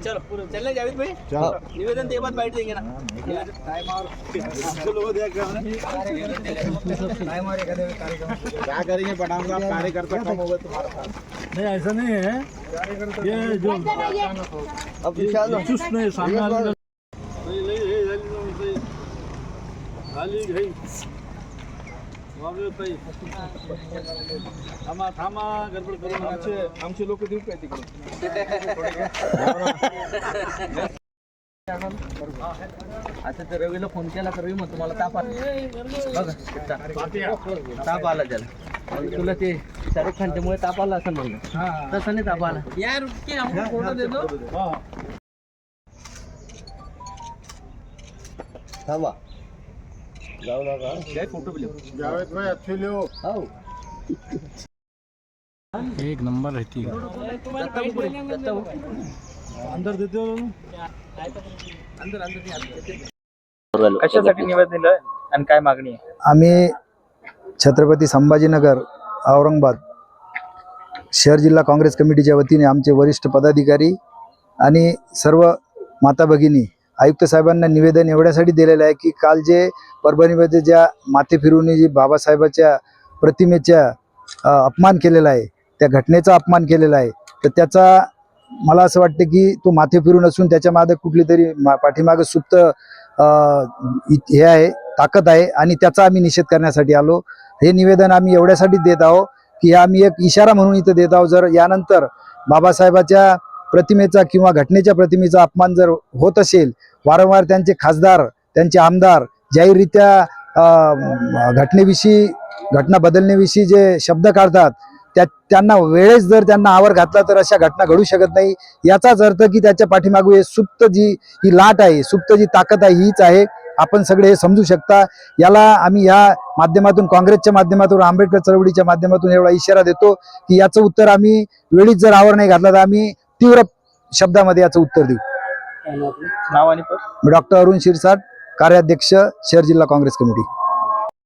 चलो पूरा चलने जावेद भाई, निवेदन के बाद बैठ देंगे ना। क्या करेंगे बढ़ाऊंगा, कार्यकर्ता कम होगा तुम्हारा पास। नहीं ऐसा नहीं है, ये जो अब चुस्त नहीं सामने वाले थांबा गडबड करू नका. आमचे लोक देऊ काय तिकडे. आता तर रवीला फोन केला तर रवी मग तुम्हाला ताप आला बघा, ताप आला त्याला. तुला ते शाहरुख खानच्यामुळे ताप आला असं म्हणलं, तसं नाही ताप आला यार. फोटो देतो थांबा जाऊ नका. काय फोटो बिलो जावेद भाई अच्छे लो. हो एक नंबर रहती है. अंदर देते हो कशासाठी निवेदन दिलं आणि काय मागणी आहे? आम्ही छत्रपती संभाजीनगर औरंगाबाद शहर जिल्हा काँग्रेस कमिटीच्या वतीने आमचे वरिष्ठ पदाधिकारी आणि सर्व माता भगिनी आयुक्त साहेबांना निवेदन एवढ्यासाठी दिलेलं आहे की काल जे परभणीमध्ये ज्या माथे फिरून जी बाबासाहेबाच्या प्रतिमेच्या अपमान केलेला आहे, त्या घटनेचा अपमान केलेला आहे, तर त्याचा मला असं वाटतं की तो माथे फिरून असून त्याच्या मागे कुठली तरी पाठीमागे सुप्त हे आहे, ताकद आहे आणि त्याचा आम्ही निषेध करण्यासाठी आलो. हे निवेदन आम्ही एवढ्यासाठी देत आहोत की आम्ही एक इशारा म्हणून इथं देत आहोत. जर यानंतर बाबासाहेबाच्या प्रतिमेचा किंवा घटनेच्या प्रतिमेचा अपमान जर होत असेल, वारंवार त्यांचे खासदार त्यांचे आमदार जाहीररित्या घटनेविषयी घटना बदलण्याविषयी जे शब्द काढतात त्यांना वेळेस जर त्यांना आवर घातला तर अशा घटना घडू शकत नाही. याचाच अर्थ की त्याच्या पाठीमागे सुप्त जी ही लाट आहे, सुप्त जी ताकद आहे हीच आहे. आपण सगळे हे समजू शकता. याला आम्ही या माध्यमातून काँग्रेसच्या माध्यमातून आंबेडकर चळवळीच्या माध्यमातून एवढा इशारा देतो की याचं उत्तर आम्ही वेळीच जर आवर नाही घातला तर आम्ही तीव्र शब्दामध्ये याचं उत्तर देऊ. नाव आणि डॉक्टर अरुण शिरसाट, कार्याध्यक्ष शहर जिल्हा काँग्रेस कमिटी.